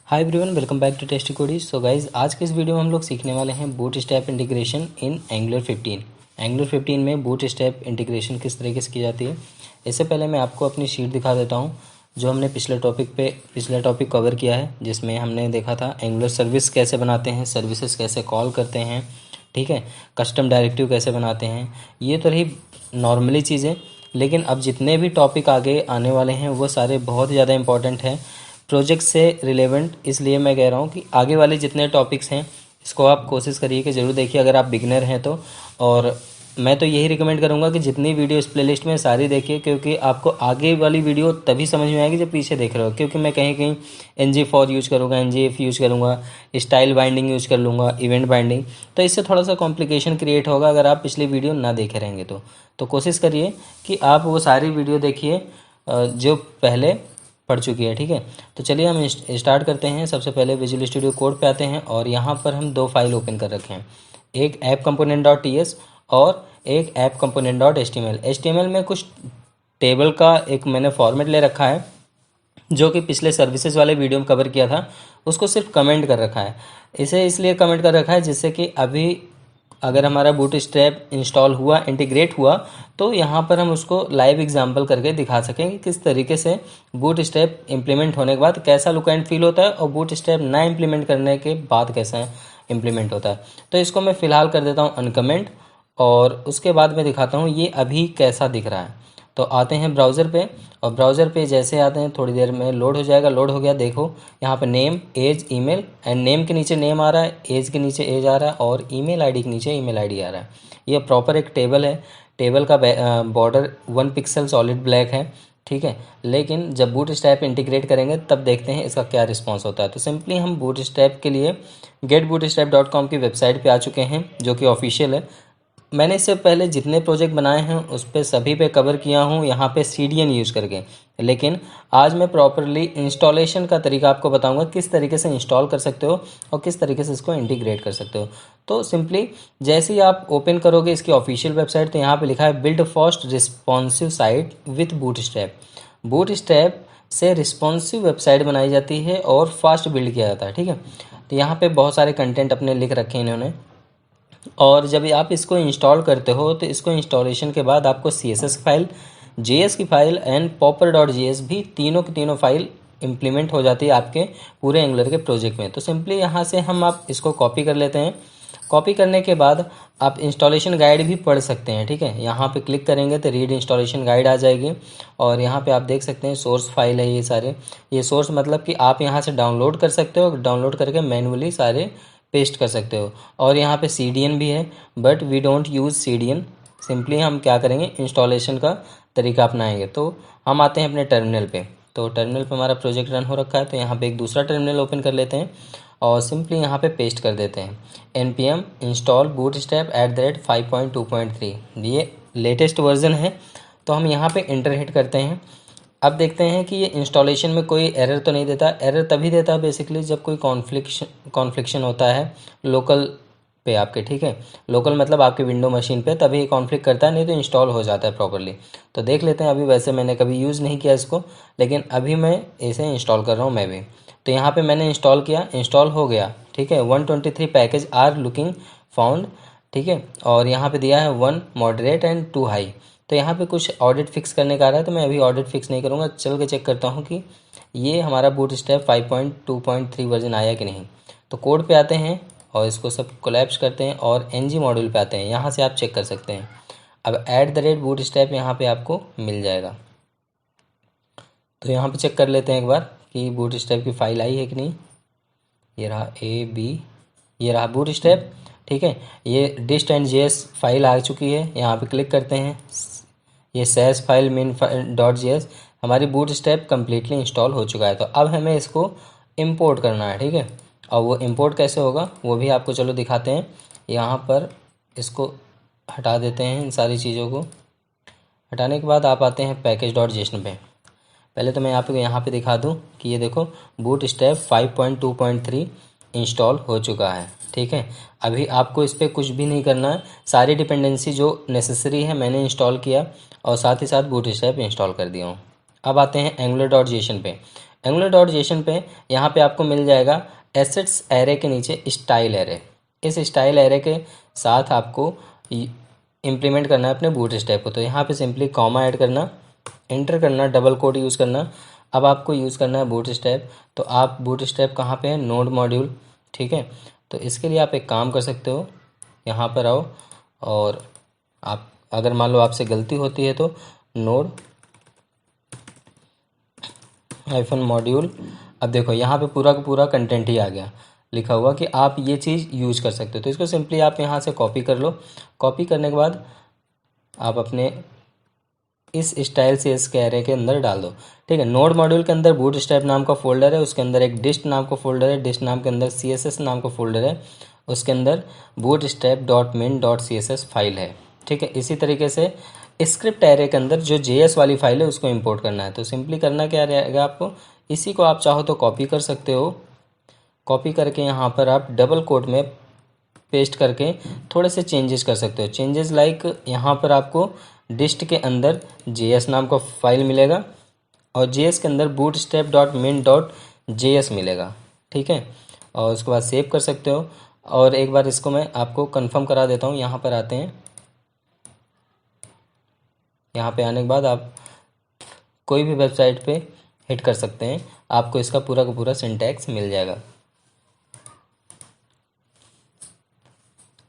Hi everyone, welcome back to Tasty Codies. So guys, आज के इस वीडियो में हम लोग सीखने वाले हैं boot strap integration in angular 15। Angular 15 में बूट स्ट्रैप इंटीग्रेशन किस तरीके से की जाती है। इससे पहले मैं आपको अपनी शीट दिखा देता हूं जो हमने पिछले टॉपिक कवर किया है, जिसमें हमने देखा था एंगुलर सर्विस कैसे बनाते हैं, सर्विसेज कैसे कॉल करते हैं, ठीक है, कस्टम डायरेक्टिव कैसे बनाते हैं। ये तो रही नॉर्मली चीज़ें, लेकिन अब जितने भी टॉपिक आगे आने वाले हैं वो सारे बहुत ही ज़्यादा इंपॉर्टेंट हैं प्रोजेक्ट से रिलेवेंट। इसलिए मैं कह रहा हूँ कि आगे वाले जितने टॉपिक्स हैं इसको आप कोशिश करिए कि ज़रूर देखिए अगर आप बिगिनर हैं तो। और मैं तो यही रिकमेंड करूँगा कि जितनी वीडियो इस प्लेलिस्ट में सारी देखिए, क्योंकि आपको आगे वाली वीडियो तभी समझ में आएगी जब पीछे देख रहे हो। क्योंकि मैं कहीं कहीं NG4 यूज़ करूँगा, NGF यूज़ करूँगा, स्टाइल बाइंडिंग यूज़ कर लूँगा, इवेंट बाइंडिंग, तो इससे थोड़ा सा कॉम्प्लिकेशन क्रिएट होगा अगर आप पिछली वीडियो ना देखे रहेंगे तो कोशिश करिए कि आप वो सारी वीडियो देखिए जो पहले पढ़ चुकी है, ठीक है। तो चलिए हम स्टार्ट करते हैं। सबसे पहले विजुअल स्टूडियो कोड पे आते हैं और यहाँ पर हम दो फाइल ओपन कर रखे हैं, एक ऐप कंपोनेंट डॉट टीएस और एक app component dot HTML. HTML में कुछ टेबल का एक मैंने फॉर्मेट ले रखा है जो कि पिछले सर्विसेज वाले वीडियो में कवर किया था, उसको सिर्फ कमेंट कर रखा है। इसे इसलिए कमेंट कर रखा है जिससे कि अभी अगर हमारा बूट स्ट्रैप इंस्टॉल हुआ, इंटीग्रेट हुआ, तो यहाँ पर हम उसको लाइव एग्जांपल करके दिखा सकेंगे किस तरीके से बूट स्ट्रैप इम्प्लीमेंट होने के बाद कैसा लुक एंड फील होता है और बूट स्ट्रैप ना इम्प्लीमेंट करने के बाद कैसा इम्प्लीमेंट होता है। तो इसको मैं फ़िलहाल कर देता हूँ अनकमेंट और उसके बाद मैं दिखाता हूँ ये अभी कैसा दिख रहा है। तो आते हैं ब्राउज़र पे और ब्राउज़र पे जैसे आते हैं थोड़ी देर में लोड हो जाएगा। लोड हो गया, देखो यहाँ पे name, age, email, and name के नीचे नेम आ रहा है, एज के नीचे एज आ रहा है और ईमेल आईडी के नीचे ईमेल आईडी आ रहा है। ये प्रॉपर एक टेबल है। टेबल का बॉर्डर 1 पिक्सल सॉलिड ब्लैक है, ठीक है। लेकिन जब बूट स्ट्रैप इंटीग्रेट करेंगे तब देखते हैं इसका क्या रिस्पॉन्स होता है। तो सिंपली हम बूट स्ट्रैप के लिए getbootstrap.com की वेबसाइट पे आ चुके हैं जो कि ऑफिशियल है। मैंने इससे पहले जितने प्रोजेक्ट बनाए हैं उस पर सभी पे कवर किया हूँ यहाँ पे CDN यूज़ करके, लेकिन आज मैं प्रॉपरली इंस्टॉलेशन का तरीका आपको बताऊँगा किस तरीके से इंस्टॉल कर सकते हो और किस तरीके से इसको इंटीग्रेट कर सकते हो। तो सिंपली जैसे ही आप ओपन करोगे इसकी ऑफिशियल वेबसाइट, तो यहाँ पे लिखा है build fast responsive site with boot strap. Boot strap से रिस्पॉन्सिव वेबसाइट बनाई जाती है और फास्ट बिल्ड किया जाता है, ठीक है। तो यहाँ पे बहुत सारे कंटेंट अपने लिख रखे हैं इन्होंने। और जब आप इसको इंस्टॉल करते हो तो इसको इंस्टॉलेशन के बाद आपको CSS फाइल, JS की फाइल एंड popper.js भी तीनों की तीनों फाइल इम्प्लीमेंट हो जाती है आपके पूरे एंगुलर के प्रोजेक्ट में। तो सिंपली यहाँ से हम आप इसको कॉपी कर लेते हैं। कॉपी करने के बाद आप इंस्टॉलेशन गाइड भी पढ़ सकते हैं, ठीक है। यहाँ पे क्लिक करेंगे तो रीड इंस्टॉलेशन गाइड आ जाएगी और यहाँ पे आप देख सकते हैं सोर्स फाइल है ये सारे। ये सोर्स मतलब कि आप यहाँ से डाउनलोड कर सकते हो, डाउनलोड करके मैनुअली सारे पेस्ट कर सकते हो। और यहाँ पे CDN भी है, but we don't use CDN। Simply हम क्या करेंगे, इंस्टॉलेशन का तरीका अपनाएंगे। तो हम आते हैं अपने टर्मिनल पे। तो टर्मिनल पे हमारा प्रोजेक्ट रन हो रखा है, तो यहाँ पे एक दूसरा टर्मिनल ओपन कर लेते हैं और सिंपली यहाँ पे पेस्ट कर देते हैं npm install bootstrap @5.2.3। ये लेटेस्ट वर्जन है, तो हम यहाँ पे इंटर हिट करते हैं। अब देखते हैं कि ये इंस्टॉलेशन में कोई एरर तो नहीं देता। एरर तभी देता है बेसिकली जब कोई कॉन्फ्लिक्शन होता है लोकल पे आपके, ठीक है। लोकल मतलब आपके विंडो मशीन पे, तभी कॉन्फ्लिक्ट करता है, नहीं तो इंस्टॉल हो जाता है प्रॉपर्ली। तो देख लेते हैं। अभी वैसे मैंने कभी यूज़ नहीं किया इसको, लेकिन अभी मैं इसे इंस्टॉल कर रहा हूँ मैं भी। तो यहाँ पे मैंने इंस्टॉल किया, इंस्टॉल हो गया, ठीक है। 123 पैकेज आर लुकिंग फाउंड, ठीक है। और यहाँ पे दिया है 1 मॉडरेट एंड 2 हाई। तो यहाँ पे कुछ ऑडिट फिक्स करने का आ रहा है, तो मैं अभी ऑडिट फिक्स नहीं करूँगा, चल के चेक करता हूँ कि ये हमारा बूट स्ट्रैप 5.2.3 वर्जन आया कि नहीं। तो कोड पे आते हैं और इसको सब कोलैप्स करते हैं और NG मॉड्यूल पे आते हैं। यहाँ से आप चेक कर सकते हैं। अब @bootstrap यहाँ पे आपको मिल जाएगा। तो यहाँ पे चेक कर लेते हैं एक बार कि बूट स्ट्रैप की फ़ाइल आई है कि नहीं। ये रहा AB, ये रहा बूट स्ट्रैप, ठीक है। ये dist एंड JS फाइल आ चुकी है। यहाँ पे क्लिक करते हैं, ये सैस फाइल min.js, हमारी बूट स्ट्रैप कम्प्लीटली इंस्टॉल हो चुका है। तो अब हमें इसको इंपोर्ट करना है, ठीक है। और वो इंपोर्ट कैसे होगा वो भी आपको चलो दिखाते हैं। यहाँ पर इसको हटा देते हैं, इन सारी चीज़ों को हटाने के बाद आप आते हैं package.json पे। पहले तो मैं यहाँ पे दिखा दूँ कि ये देखो बूट स्ट्रैप 5.2.3 इंस्टॉल हो चुका है, ठीक है। अभी आपको इस पर कुछ भी नहीं करना है, सारी डिपेंडेंसी जो नेसेसरी है मैंने इंस्टॉल किया और साथ ही साथ बूट स्ट्रैप इंस्टॉल कर दिया हूँ। अब आते हैं angular.json पे। एंगुलर डॉट जेएसन पे यहाँ पे आपको मिल जाएगा एसेट्स एरे के नीचे स्टाइल एरे। इस स्टाइल एरे के साथ आपको इम्प्लीमेंट करना है अपने बूट स्टेप को। तो यहाँ पे सिंपली कॉमा ऐड करना, एंटर करना, डबल कोड यूज़ करना। अब आपको यूज़ करना है बूट स्टेप। तो आप बूट स्टेप कहाँ पे है, नोड मॉड्यूल, ठीक है। तो इसके लिए आप एक काम कर सकते हो, यहाँ पर आओ और आप अगर मान लो आपसे गलती होती है तो नोड हाइफन मॉड्यूल। अब देखो यहाँ पे पूरा का पूरा कंटेंट ही आ गया लिखा हुआ कि आप ये चीज़ यूज कर सकते हो। तो इसको सिंपली आप यहाँ से कॉपी कर लो। कॉपी करने के बाद आप अपने इस स्टाइल से इस एरे के अंदर डाल दो, ठीक है। नोड मॉड्यूल के अंदर बूट स्टेप नाम का फोल्डर है, उसके अंदर एक डिस्ट नाम का फोल्डर है, डिस्ट नाम के अंदर CSS नाम का फोल्डर है, उसके अंदर बूट स्टेप डॉट मिन डॉट CSS फाइल है, ठीक है। इसी तरीके से स्क्रिप्ट एरे के अंदर जो JS वाली फाइल है उसको इंपोर्ट करना है। तो सिंपली करना क्या रहेगा आपको, इसी को आप चाहो तो कॉपी कर सकते हो। कॉपी करके यहाँ पर आप डबल कोट में पेस्ट करके थोड़े से चेंजेस कर सकते हो। चेंजेस लाइक यहाँ पर आपको डिस्ट के अंदर JS नाम का फाइल मिलेगा और JS के अंदर बूट स्टेप डॉट मिन डॉट JS मिलेगा, ठीक है। और उसके बाद सेव कर सकते हो। और एक बार इसको मैं आपको कंफर्म करा देता हूँ। यहाँ पर आते हैं, यहाँ पे आने के बाद आप कोई भी वेबसाइट पे हिट कर सकते हैं, आपको इसका पूरा का पूरा सिंटैक्स मिल जाएगा।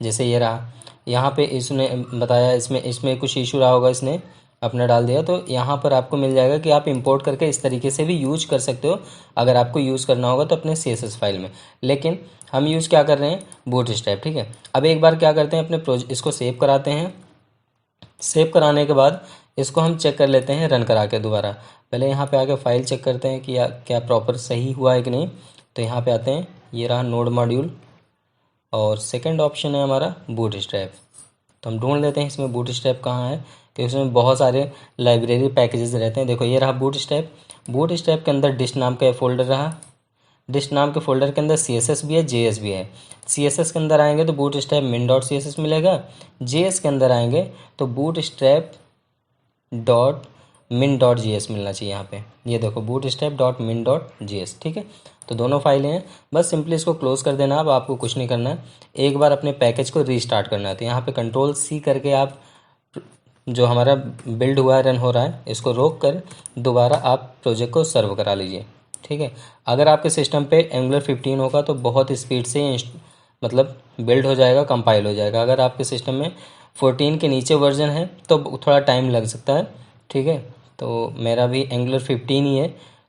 जैसे ये रहा, यहाँ पे इसने बताया इसमें कुछ इशू रहा होगा, इसने अपना डाल दिया। तो यहाँ पर आपको मिल जाएगा कि आप इंपोर्ट करके इस तरीके से भी यूज कर सकते हो अगर आपको यूज़ करना होगा तो अपने CSS फाइल में। लेकिन हम यूज़ क्या कर रहे हैं, बूट स्ट्रैप, ठीक है। अब एक बार क्या करते हैं, अपने इसको सेव कराते हैं। सेव कराने के बाद इसको हम चेक कर लेते हैं रन करा के दोबारा। पहले यहाँ पे आके फाइल चेक करते हैं कि क्या प्रॉपर सही हुआ है कि नहीं। तो यहाँ पे आते हैं, ये रहा नोड मॉड्यूल और सेकंड ऑप्शन है हमारा बूट स्ट्रैप। तो हम ढूंढ लेते हैं इसमें बूट स्ट्रैप कहाँ है, क्योंकि उसमें बहुत सारे लाइब्रेरी पैकेजेस रहते हैं। देखो ये रहा बूट स्ट्रैप। बूट स्ट्रैप के अंदर डिस्ट नाम का फोल्डर रहा, डिस्ट नाम के फोल्डर के अंदर CSS भी है, JS भी है। CSS के अंदर आएंगे तो बूट स्ट्रैप मिन डॉट CSS मिलेगा, JS के अंदर आएंगे तो बूट स्ट्रैप डॉट मिन डॉट JS मिलना चाहिए। यहाँ पे ये देखो बूट स्ट्रैप डॉट मिन डॉट JS, ठीक है। तो दोनों फाइलें हैं, बस सिंपली इसको क्लोज कर देना। अब आपको कुछ नहीं करना है, एक बार अपने पैकेज को रीस्टार्ट करना है। तो यहाँ पे Ctrl+C करके आप जो हमारा बिल्ड हुआ है, रन हो रहा है, इसको रोक कर दोबारा आप प्रोजेक्ट को सर्व करा लीजिए, ठीक है। अगर आपके सिस्टम पे Angular 15 होगा तो बहुत स्पीड से मतलब बिल्ड हो जाएगा, कंपाइल हो जाएगा। अगर आपके सिस्टम में 14 के नीचे वर्जन है तो थोड़ा टाइम लग सकता है, ठीक है। तो मेरा भी Angular 15 ही है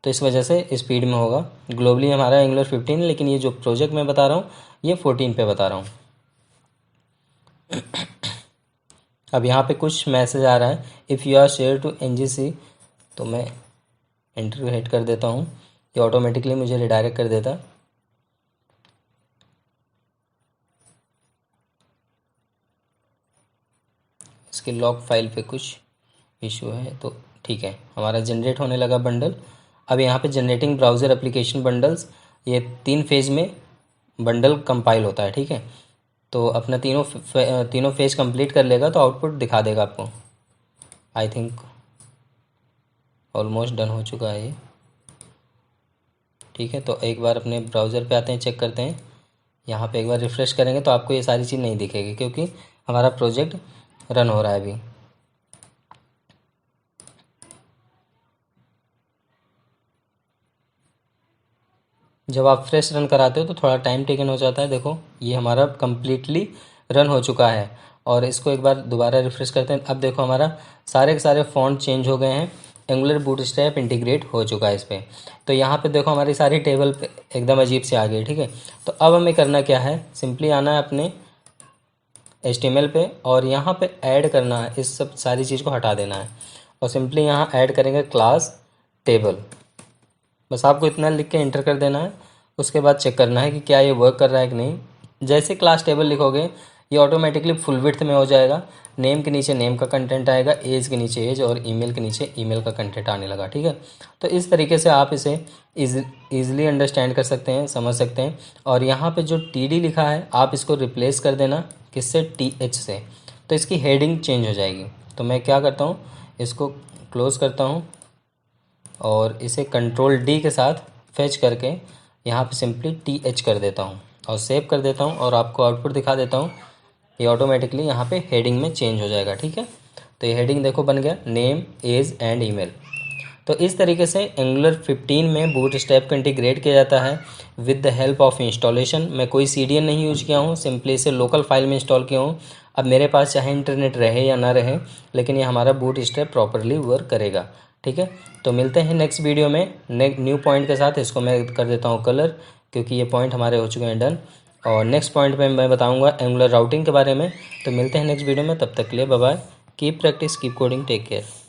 तो इस वजह से स्पीड में होगा। ग्लोबली हमारा Angular 15 है, लेकिन ये जो प्रोजेक्ट मैं बता रहा हूँ ये 14 पे बता रहा हूँ। अब यहाँ पे कुछ मैसेज आ रहा है, if you are share to NGC। तो मैं इंटरव्यू हिट कर देता हूँ, ये ऑटोमेटिकली मुझे रिडायरेक्ट कर देता। इसके लॉग फाइल पे कुछ इशू है तो ठीक है, हमारा जनरेट होने लगा बंडल। अब यहाँ पे जनरेटिंग ब्राउज़र एप्लीकेशन बंडल्स, ये 3 फेज़ में बंडल कंपाइल होता है, ठीक है। तो अपना तीनों फेज कंप्लीट कर लेगा तो आउटपुट दिखा देगा आपको। आई थिंक ऑलमोस्ट डन हो चुका है ये, ठीक है। तो एक बार अपने ब्राउज़र पे आते हैं, चेक करते हैं। यहाँ पे एक बार रिफ़्रेश करेंगे तो आपको ये सारी चीज़ नहीं दिखेगी क्योंकि हमारा प्रोजेक्ट रन हो रहा है अभी। जब आप फ्रेश रन कराते हो तो थोड़ा टाइम टेकन हो जाता है। देखो ये हमारा कम्प्लीटली रन हो चुका है और इसको एक बार दोबारा रिफ्रेश करते हैं। अब देखो हमारा सारे के सारे फ़ॉन्ट चेंज हो गए हैं, एंगुलर बूटस्ट्रैप इंटीग्रेट हो चुका है इस पर। तो यहाँ पे देखो हमारी सारी टेबल पे एकदम अजीब से आ गई, ठीक है। तो अब हमें करना क्या है, सिंपली आना है अपने HTML पे और यहाँ पे ऐड करना है, इस सब सारी चीज़ को हटा देना है और सिंपली यहाँ ऐड करेंगे क्लास टेबल। बस आपको इतना लिख के एंटर कर देना है। उसके बाद चेक करना है कि क्या ये वर्क कर रहा है कि नहीं। जैसे क्लास टेबल लिखोगे ये ऑटोमेटिकली फुल विड्थ में हो जाएगा। नेम के नीचे नेम का कंटेंट आएगा, एज के नीचे एज और ईमेल के नीचे ईमेल का कंटेंट आने लगा, ठीक है। तो इस तरीके से आप इसे ईजिली अंडरस्टैंड कर सकते हैं, समझ सकते हैं। और यहाँ पे जो TD लिखा है आप इसको रिप्लेस कर देना किससे, TH से। तो इसकी हेडिंग चेंज हो जाएगी। तो मैं क्या करता हूँ, इसको क्लोज़ करता हूँ और इसे कंट्रोल डी के साथ फेच करके यहाँ पे सिंपली TH कर देता हूँ और सेव कर देता हूँ और आपको आउटपुट दिखा देता हूँ। ये ऑटोमेटिकली यहाँ पे हेडिंग में चेंज हो जाएगा। ठीक है, तो ये हेडिंग देखो बन गया, नेम, एज एंड ईमेल। तो इस तरीके से एंगुलर 15 में बूटस्ट्रैप को इंटीग्रेट किया जाता है with the help of installation. मैं कोई CDN नहीं यूज किया हूँ, सिंपली इसे लोकल फाइल में इंस्टॉल किया हूँ। अब मेरे पास चाहे इंटरनेट रहे या ना रहे, लेकिन ये हमारा बूटस्ट्रैप प्रॉपरली वर्क करेगा। ठीक है, तो मिलते हैं नेक्स्ट वीडियो में न्यू पॉइंट के साथ। इसको मैं कर देता हूँ कलर, क्योंकि ये पॉइंट हमारे हो चुके हैं डन। और नेक्स्ट पॉइंट पे मैं बताऊँगा एंगुलर राउटिंग के बारे में। तो मिलते हैं नेक्स्ट वीडियो में, तब तक के लिए bye bye. Keep practice, keep coding, take care.